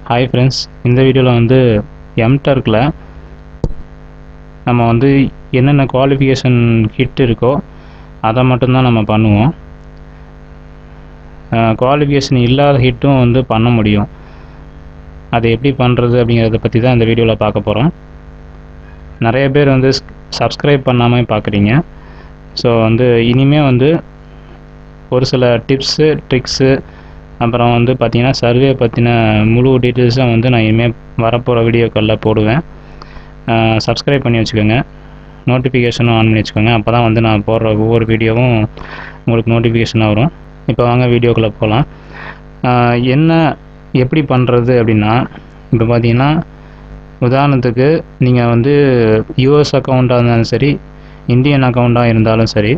Hi friends, இந்த வீடியோவில் வந்து Mturkல நம்ம வந்து என்னென்ன குவாலிஃபிகேஷன் ஹிட் இருக்கோ அதை மட்டும்தான் நம்ம பண்ணுவோம். குவாலிஃபிகேஷன் இல்லாத ஹிட்டும் வந்து பண்ண முடியும். அதை எப்படி பண்ணுறது அப்படிங்கிறத பற்றி தான் இந்த வீடியோவில் பார்க்க போகிறோம். நிறைய பேர் வந்து சப்ஸ்கிரைப் பண்ணாமல் பார்க்குறீங்க. ஸோ வந்து இனிமேல் வந்து ஒரு சில டிப்ஸு ட்ரிக்ஸு அப்புறம் வந்து பார்த்திங்கன்னா சர்வே பற்றின முழு டீட்டெயில்ஸும் வந்து நான் இனிமேல் வரப்போகிற வீடியோக்களில் போடுவேன். சப்ஸ்கிரைப் பண்ணி வச்சுக்கோங்க, நோட்டிஃபிகேஷனும் ஆன் பண்ணி வச்சுக்கோங்க. அப்போ தான் வந்து நான் போடுற ஒவ்வொரு வீடியோவும் உங்களுக்கு நோட்டிஃபிகேஷனாக வரும். இப்போ வாங்க வீடியோக்குள்ளே போகலாம். என்ன எப்படி பண்ணுறது அப்படின்னா, இப்போ பார்த்தீங்கன்னா உதாரணத்துக்கு நீங்கள் வந்து யூஎஸ் அக்கௌண்ட்டாக இருந்தாலும் சரி, இந்தியன் அக்கௌண்ட்டாக இருந்தாலும் சரி,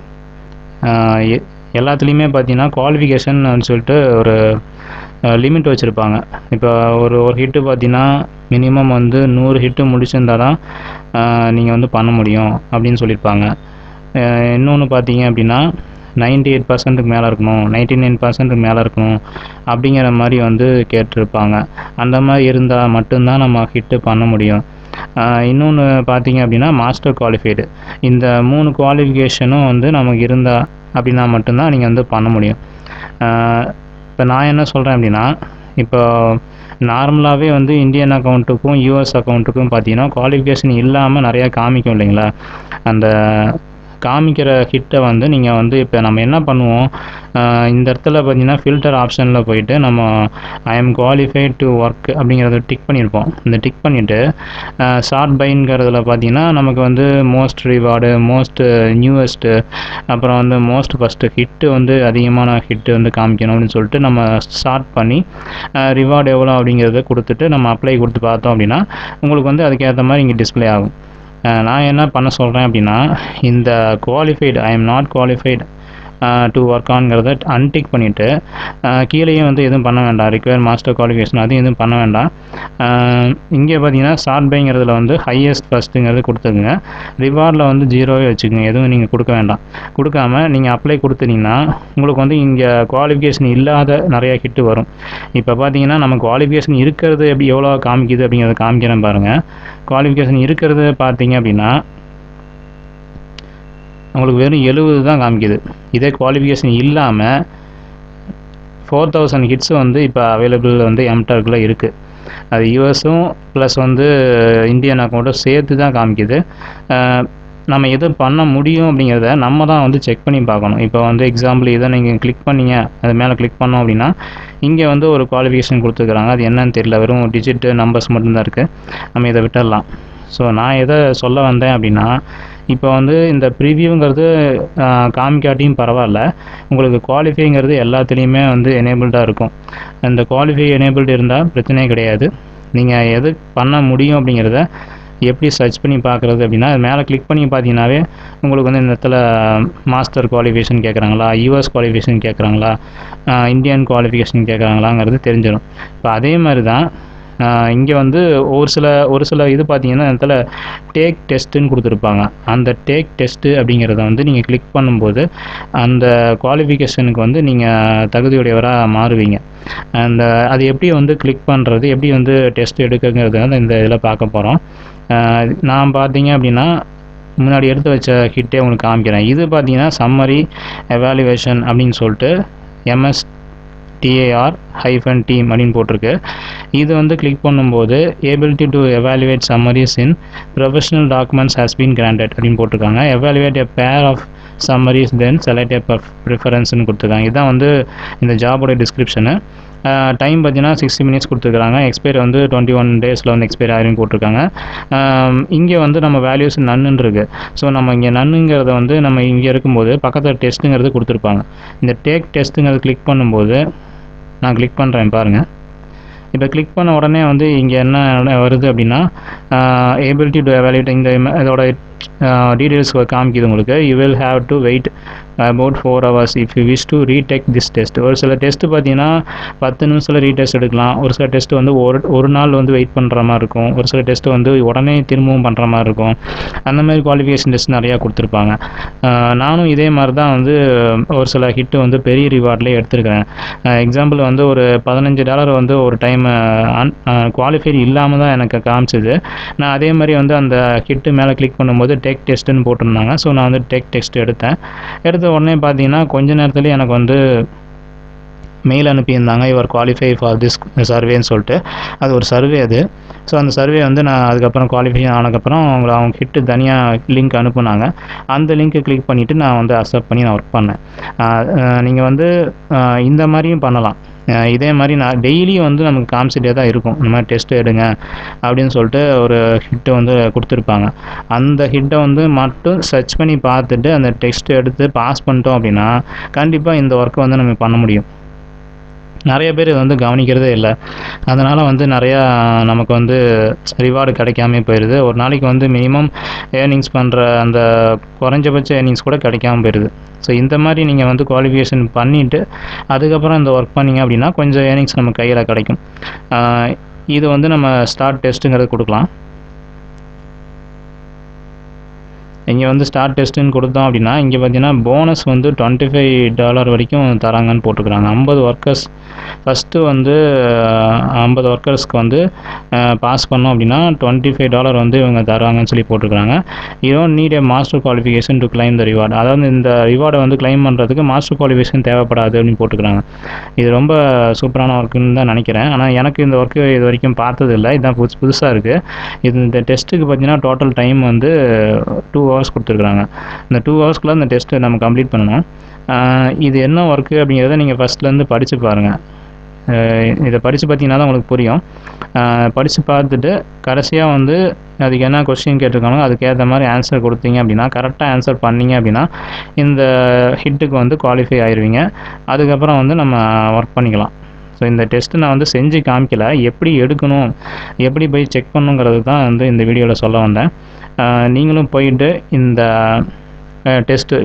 எல்லாத்துலேயுமே பார்த்தீங்கன்னா குவாலிஃபிகேஷன் சொல்லிட்டு ஒரு லிமிட் வச்சுருப்பாங்க. இப்போ ஒரு ஹிட்டு பார்த்தீங்கன்னா மினிமம் வந்து 100 ஹிட்டு முடிச்சிருந்தால் தான் நீங்கள் வந்து பண்ண முடியும் அப்படின்னு சொல்லியிருப்பாங்க. இன்னொன்று பார்த்தீங்க அப்படின்னா 98% மேலே இருக்கணும், 99% மேலே இருக்கணும் அப்படிங்கிற மாதிரி வந்து கேட்டிருப்பாங்க. அந்த மாதிரி இருந்தால் மட்டும்தான் நம்ம ஹிட்டு பண்ண முடியும். இன்னொன்று பார்த்தீங்க அப்படின்னா மாஸ்டர் குவாலிஃபைடு. இந்த 3 குவாலிஃபிகேஷனும் வந்து நமக்கு இருந்தால் அப்படின்னா மட்டும்தான் நீங்கள் வந்து பண்ண முடியும். இப்போ நான் என்ன சொல்கிறேன் அப்படின்னா, இப்போ நார்மலாகவே வந்து இந்தியன் அக்கௌண்ட்டுக்கும் யூஎஸ் அக்கௌண்ட்டுக்கும் பார்த்தீங்கன்னா குவாலிஃபிகேஷன் இல்லாமல் நிறையா காமிக்கும் இல்லைங்களா? அந்த காமிக்கிற ஹிட்டை வந்து நீங்கள் வந்து இப்போ நம்ம என்ன பண்ணுவோம், இந்த இடத்துல பார்த்தீங்கன்னா ஃபில்டர் ஆப்ஷனில் போயிட்டு நம்ம I am qualified to work அப்படிங்கிறத டிக் பண்ணியிருப்போம். இந்த டிக் பண்ணிவிட்டு ஷார்ட் பைங்கிறதுல பார்த்தீங்கன்னா நமக்கு வந்து மோஸ்ட் ரிவார்டு, மோஸ்ட் நியூவஸ்ட்டு, அப்புறம் வந்து மோஸ்ட் ஃபஸ்ட்டு ஹிட்டு வந்து அதிகமான ஹிட்டு வந்து காமிக்கணும் அப்படின்னு சொல்லிட்டு நம்ம ஷார்ட் பண்ணி ரிவார்டு எவ்வளோ அப்படிங்கிறத கொடுத்துட்டு நம்ம அப்ளை கொடுத்து பார்த்தோம் அப்படின்னா உங்களுக்கு வந்து அதுக்கேற்ற மாதிரி இங்கே டிஸ்பிளே ஆகும். நான் என்ன பண்ண சொல்கிறேன் அப்படின்னா, இந்த qualified I am not qualified to work ஆன்ங்கிறத அன்டிக் பண்ணிவிட்டு கீழேயும் வந்து எதுவும் பண்ண வேண்டாம், ரிக்வயர் மாஸ்டர் குவாலிஃபிகேஷன் அதுவும் எதுவும் பண்ண வேண்டாம். இங்கே பார்த்தீங்கன்னா ஷார்ட் பைங்கிறதுல வந்து ஹையஸ்ட் ஃபஸ்ட்டுங்கிறது கொடுத்துக்குங்க. ரிவார்டில் வந்து 0வே வச்சுக்கோங்க, எதுவும் நீங்கள் கொடுக்க வேண்டாம். கொடுக்காம நீங்கள் அப்ளை கொடுத்துட்டிங்கன்னா உங்களுக்கு வந்து இங்கே குவாலிஃபிகேஷன் இல்லாத நிறையா ஹிட்டு வரும். இப்போ பார்த்தீங்கன்னா நம்ம குவாலிஃபிகேஷன் இருக்கிறது எப்படி எவ்வளோ காமிக்குது அப்படிங்கிறத காமிக்கிறேன் பாருங்கள். குவாலிஃபிகேஷன் இருக்கிறது பார்த்தீங்க அப்படின்னா உங்களுக்கு வெறும் 70 தான் காமிக்குது. இதே குவாலிஃபிகேஷன் இல்லாமல் 4000 ஹிட்ஸ் வந்து இப்போ அவைலபிள் வந்து Mturkல இருக்குது. அது யூஎஸும் ப்ளஸ் வந்து இந்தியன் அக்கௌண்ட்டும் சேர்த்து தான் காமிக்குது. நம்ம எது பண்ண முடியும் அப்படிங்கிறத நம்ம தான் வந்து செக் பண்ணி பார்க்கணும். இப்போ வந்து எக்ஸாம்பிள் இதை நீங்கள் கிளிக் பண்ணிங்க, அது மேலே கிளிக் பண்ணோம் அப்படின்னா இங்கே வந்து ஒரு குவாலிஃபிகேஷன் கொடுத்துருக்குறாங்க. அது என்னன்னு தெரியல, வெறும் டிஜிட் நம்பர்ஸ் மட்டும்தான் இருக்குது. நம்ம இதை விட்டுடலாம். ஸோ நான் எதை சொல்ல வந்தேன் அப்படின்னா, இப்போ வந்து இந்த ப்ரிவியூங்கிறது காமிக்காட்டியும் பரவாயில்ல, உங்களுக்கு குவாலிஃபைங்கிறது எல்லாத்துலேயுமே வந்து எனேபிள்டாக இருக்கும். இந்த குவாலிஃபை எனேபிள்டு இருந்தால் பிரச்சனையே கிடையாது. நீங்கள் எது பண்ண முடியும் அப்படிங்கிறத எப்படி சர்ச் பண்ணி பார்க்குறது அப்படின்னா, அது மேலே கிளிக் பண்ணி பார்த்தீங்கன்னாவே உங்களுக்கு வந்து இந்த இடத்துல மாஸ்டர் குவாலிஃபிகேஷன் கேட்குறாங்களா, யூஎஸ் குவாலிஃபிகேஷன் கேட்குறாங்களா, இந்தியன் குவாலிஃபிகேஷன் கேட்குறாங்களாங்கிறது தெரிஞ்சிடும். இப்போ அதே மாதிரி தான் இங்கே வந்து ஒரு சில இது பார்த்தீங்கன்னா இந்த இடத்துல டேக் டெஸ்ட்டுன்னு கொடுத்துருப்பாங்க. அந்த டேக் டெஸ்ட்டு அப்படிங்கிறத வந்து நீங்கள் கிளிக் பண்ணும்போது அந்த குவாலிஃபிகேஷனுக்கு வந்து நீங்கள் தகுதியுடையவராக மாறுவீங்க. அந்த அது எப்படி வந்து கிளிக் பண்ணுறது, எப்படி வந்து டெஸ்ட் எடுக்குங்கிறத வந்து இந்த இதில் பார்க்க போகிறோம். நான் பார்த்தீங்க அப்படின்னா முன்னாடி எடுத்து வச்ச ஹிட்டே உங்களுக்கு காமிக்கிறேன். இது பார்த்தீங்கன்னா சம்மரி எவாலுவேஷன் அப்படின்னு சொல்லிட்டு MSTAR-team அப்படின்னு போட்டிருக்கு. இது வந்து கிளிக் பண்ணும்போது ability to evaluate summaries in professional documents has been granted அப்படின்னு போட்டிருக்காங்க. Evaluate a pair of summaries then select a ப்ரிஃபரன்ஸ்னு கொடுத்துருக்காங்க. இதுதான் வந்து இந்த ஜாபோட டிஸ்கிரிப்ஷனு. டைம் பார்த்தீங்கன்னா 60 மினிட்ஸ் கொடுத்துருக்காங்க. எக்ஸ்பைரி வந்து 21 டேஸில் வந்து எக்ஸ்பைரி ஆகிரும் போட்டிருக்காங்க. இங்கே வந்து நம்ம வேல்யூஸ் நன்னு இருக்குது. ஸோ நம்ம இங்கே நன்னுங்கிறத வந்து நம்ம இங்கே இருக்கும்போது பக்கத்தில் டெஸ்ட்டுங்கிறது கொடுத்துருப்பாங்க. இந்த டேக் டெஸ்ட்டுங்கிறது கிளிக் பண்ணும்போது நான் கிளிக் பண்ணுறேன் பாருங்கள். இப்போ கிளிக் பண்ண உடனே வந்து இங்கே என்ன வருது அப்படின்னா, எபிலிட்டி டு எவாலுவேட் இந்த இதோட டீட்டெயில்ஸ் காமிக்குது உங்களுக்கு. You will have to wait about 4 hours if you wish to retake this test. ஒரு சில டெஸ்ட் பார்த்தீங்கன்னா 10 நிமிஷத்தில் ரீடெஸ்ட் எடுக்கலாம். ஒரு சில டெஸ்ட் வந்து ஒரு நாள் வந்து வெயிட் பண்ணுற மாதிரி இருக்கும். ஒரு சில டெஸ்ட் வந்து உடனே திரும்பவும் பண்ணுற மாதிரி இருக்கும். அந்த மாதிரி குவாலிஃபிகேஷன் டெஸ்ட் நிறையா கொடுத்துருப்பாங்க. நானும் இதே மாதிரி தான் வந்து ஒரு சில ஹிட்டு வந்து பெரிய ரிவார்ட்லேயே எடுத்துருக்கிறேன். எக்ஸாம்பிள் வந்து ஒரு $15 வந்து ஒரு டைம் குவாலிஃபைடு இல்லாமல் தான் எனக்கு காமிச்சிது. நான் அதே மாதிரி வந்து அந்த ஹிட்டு மேலே கிளிக் பண்ணும்போது டெக் டெஸ்ட்டுன்னு போட்டிருந்தாங்க. ஸோ நான் வந்து டெக் டெஸ்ட் எடுத்த உடனே பார்த்தீங்கன்னா கொஞ்ச நேரத்துலேயே எனக்கு வந்து மெயில் அனுப்பியிருந்தாங்க, யுவர் குவாலிஃபை ஃபார் திஸ் சர்வேன்னு சொல்லிட்டு. அது ஒரு சர்வே அது. ஸோ அந்த சர்வே வந்து நான் அதுக்கப்புறம் குவாலிஃபை ஆனதுக்கப்புறம் அவங்க ஹிட்டு தனியாக லிங்க் அனுப்புனாங்க. அந்த லிங்க்கை கிளிக் பண்ணிவிட்டு நான் வந்து அக்செப்ட் பண்ணி நான் ஒர்க் பண்ணேன். நீங்கள் வந்து இந்த மாதிரியும் பண்ணலாம். இதே மாதிரி நான் டெய்லியும் வந்து நமக்கு காமிச்சிட்டே தான் இருக்கும், இந்த மாதிரி டெஸ்ட் எடுங்க அப்படின்னு சொல்லிட்டு ஒரு ஹிட்டை வந்து கொடுத்துருப்பாங்க. அந்த ஹிட்டை வந்து மட்டும் சர்ச் பண்ணி பார்த்துட்டு அந்த டெஸ்ட் எடுத்து பாஸ் பண்ணிட்டோம் அப்படின்னா கண்டிப்பாக இந்த ஒர்க்கை வந்து நம்ம பண்ண முடியும். நிறைய பேர் இதை வந்து கவனிக்கிறதே இல்லை. அதனால் வந்து நிறையா நமக்கு வந்து ரிவார்டு கிடைக்காம போயிடுது. ஒரு நாளைக்கு வந்து மினிமம் ஏர்னிங்ஸ் பண்ணுற அந்த குறைஞ்சபட்ச ஏர்னிங்ஸ் கூட கிடைக்காம போயிடுது. ஸோ இந்த மாதிரி நீங்கள் வந்து குவாலிஃபிகேஷன் பண்ணிவிட்டு அதுக்கப்புறம் இந்த ஒர்க் பண்ணிங்க அப்படின்னா கொஞ்சம் ஏர்னிங்ஸ் நம்ம கையில் கிடைக்கும். இது வந்து நம்ம ஸ்டார்ட் டெஸ்ட்டுங்கிறது கொடுக்கலாம். இங்கே வந்து ஸ்டார்ட் டெஸ்ட்டுன்னு கொடுத்தோம் அப்படின்னா இங்கே பார்த்தீங்கன்னா போனஸ் வந்து $25 வரைக்கும் தராங்கன்னு போட்டுக்கிறாங்க. 50 ஒர்க்கர்ஸ் ஃபஸ்ட்டு வந்து 50 ஒர்க்கர்ஸ்க்கு வந்து பாஸ் பண்ணோம் அப்படின்னா $25 வந்து இவங்க தராங்கன்னு சொல்லி போட்டுருக்காங்க. You don't need A master qualification to claim the reward. அதாவது இந்த ரிவார்டை வந்து கிளைம் பண்ணுறதுக்கு மாஸ்டர் குவாலிஃபிகேஷன் தேவைப்படாது அப்படின்னு போட்டுக்கிறாங்க. இது ரொம்ப சூப்பரான ஒர்க்குன்னு தான் நினைக்கிறேன். ஆனால் எனக்கு இந்த ஒர்க்கு இது வரைக்கும் பார்த்ததில்லை. இதுதான் புதுசாக இருக்குது. இந்த டெஸ்ட்டுக்கு பார்த்தீங்கன்னா டோட்டல் டைம் வந்து 2 hours கொடுத்துருக்குறாங்க. இந்த 2 ஹவர்ஸ்க்குள்ளே இந்த டெஸ்ட்டை நம்ம கம்ப்ளீட் பண்ணணும். இது என்ன ஒர்க்கு அப்படிங்கிறத நீங்கள் ஃபஸ்ட்லேருந்து படித்து பாருங்கள். இதை படித்து பார்த்தீங்கன்னா தான் உங்களுக்கு புரியும். படித்து பார்த்துட்டு கடைசியாக வந்து அதுக்கு என்ன கொஸ்டின் கேட்டிருக்காங்களோ அதுக்கேற்ற மாதிரி ஆன்சர் கொடுத்தீங்க அப்படின்னா, கரெக்டாக ஆன்சர் பண்ணிங்க அப்படின்னா இந்த ஹிட்டுக்கு வந்து குவாலிஃபை ஆயிடுவீங்க. அதுக்கப்புறம் வந்து நம்ம ஒர்க் பண்ணிக்கலாம். ஸோ இந்த டெஸ்ட்டு நான் வந்து செஞ்சு காமிக்கல, எப்படி எடுக்கணும், எப்படி போய் செக் பண்ணணுங்கிறது தான் வந்து இந்த வீடியோவில் சொல்ல வந்தேன். நீங்களும் போயிட்டு இந்த டெஸ்ட்டு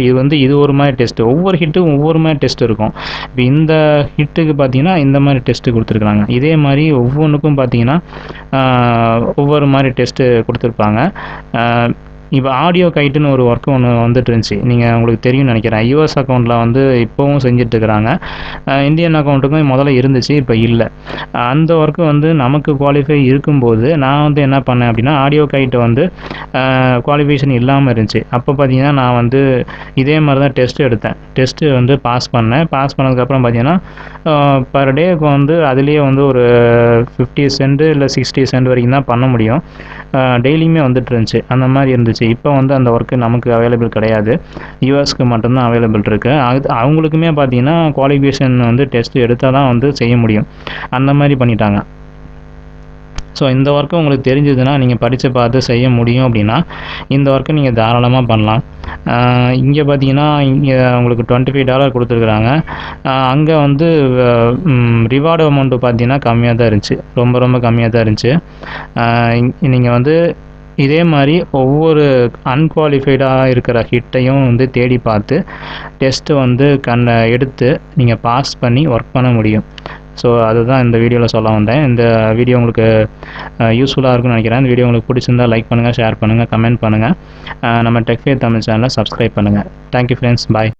இது ஒரு மாதிரி டெஸ்ட்டு, ஒவ்வொரு ஹிட்டும் ஒவ்வொரு மாதிரி டெஸ்ட் இருக்கும். இப்போ இந்த ஹிட்டுக்கு பார்த்தீங்கன்னா இந்த மாதிரி டெஸ்ட்டு கொடுத்துருக்குறாங்க. இதே மாதிரி ஒவ்வொன்றுக்கும் பார்த்தீங்கன்னா ஒவ்வொரு மாதிரி டெஸ்ட்டு கொடுத்துருப்பாங்க. இப்போ ஆடியோ கைட்டுன்னு ஒரு ஒர்க்கு ஒன்று வந்துட்டு இருந்துச்சு, உங்களுக்கு தெரியும்னு நினைக்கிறேன். யூஎஸ் அக்கௌண்ட்டில் வந்து இப்போவும் செஞ்சிட்ருக்கிறாங்க. இந்தியன் அக்கௌண்ட்டுக்கும் முதல்ல இருந்துச்சு, இப்போ இல்லை. அந்த ஒர்க்கு வந்து நமக்கு குவாலிஃபை இருக்கும்போது நான் வந்து என்ன பண்ணேன் அப்படின்னா, ஆடியோ கைட்டை வந்து குவாலிஃபிகேஷன் இல்லாமல் இருந்துச்சு. அப்போ பார்த்தீங்கன்னா நான் வந்து இதே மாதிரி தான் டெஸ்ட்டு எடுத்தேன். டெஸ்ட்டு வந்து பாஸ் பண்ணேன். பாஸ் பண்ணதுக்கப்புறம் பார்த்தீங்கன்னா பர் டேக்கு வந்து அதுலேயே வந்து ஒரு 50 சென்ட் இல்லை 60 சென்ட் வரைக்கும் தான் பண்ண முடியும். டெய்லியுமே வந்துட்டு இருந்துச்சு. அந்த மாதிரி இருந்துச்சு. இப்போ வந்து அந்த ஒர்க்கு நமக்கு அவைலபிள் கிடையாது, யூஎஸ்க்கு மட்டும்தான் அவைலபிள் இருக்குது. அவங்களுக்குமே பார்த்தீங்கன்னா குவாலிஃபிகேஷன் வந்து டெஸ்ட் எடுத்தால் தான் வந்து செய்ய முடியும். அந்த மாதிரி பண்ணிட்டாங்க. ஸோ இந்த ஒர்க்கு உங்களுக்கு தெரிஞ்சதுன்னா நீங்கள் படித்து பார்த்து செய்ய முடியும் அப்படின்னா இந்த ஒர்க்கை நீங்கள் தாராளமாக பண்ணலாம். இங்கே பார்த்தீங்கன்னா இங்கே உங்களுக்கு $25 கொடுத்துருக்குறாங்க. அங்கே வந்து ரிவார்டு அமௌண்ட்டு பார்த்தீங்கன்னா கம்மியாக தான் இருந்துச்சு, ரொம்ப ரொம்ப கம்மியாக தான் இருந்துச்சு. நீங்கள் வந்து இதே மாதிரி ஒவ்வொரு அன்குவாலிஃபைடாக இருக்கிற ஹிட்டையும் வந்து தேடி பார்த்து டெஸ்ட்டு வந்து எடுத்து நீங்கள் பாஸ் பண்ணி ஒர்க் பண்ண முடியும். ஸோ அதுதான் இந்த வீடியோவில் சொல்ல வந்தேன். இந்த வீடியோ உங்களுக்கு யூஸ்ஃபுல்லாக இருக்கும்னு நினைக்கிறேன். இந்த வீடியோ உங்களுக்கு பிடிச்சிருந்தால் லைக் பண்ணுங்கள், ஷேர் பண்ணுங்கள், கமெண்ட் பண்ணுங்கள். நம்ம டெக்ஃபே தமிழ் சேனலை சப்ஸ்கிரைப் பண்ணுங்கள். தேங்க்யூ ஃப்ரெண்ட்ஸ், பாய்.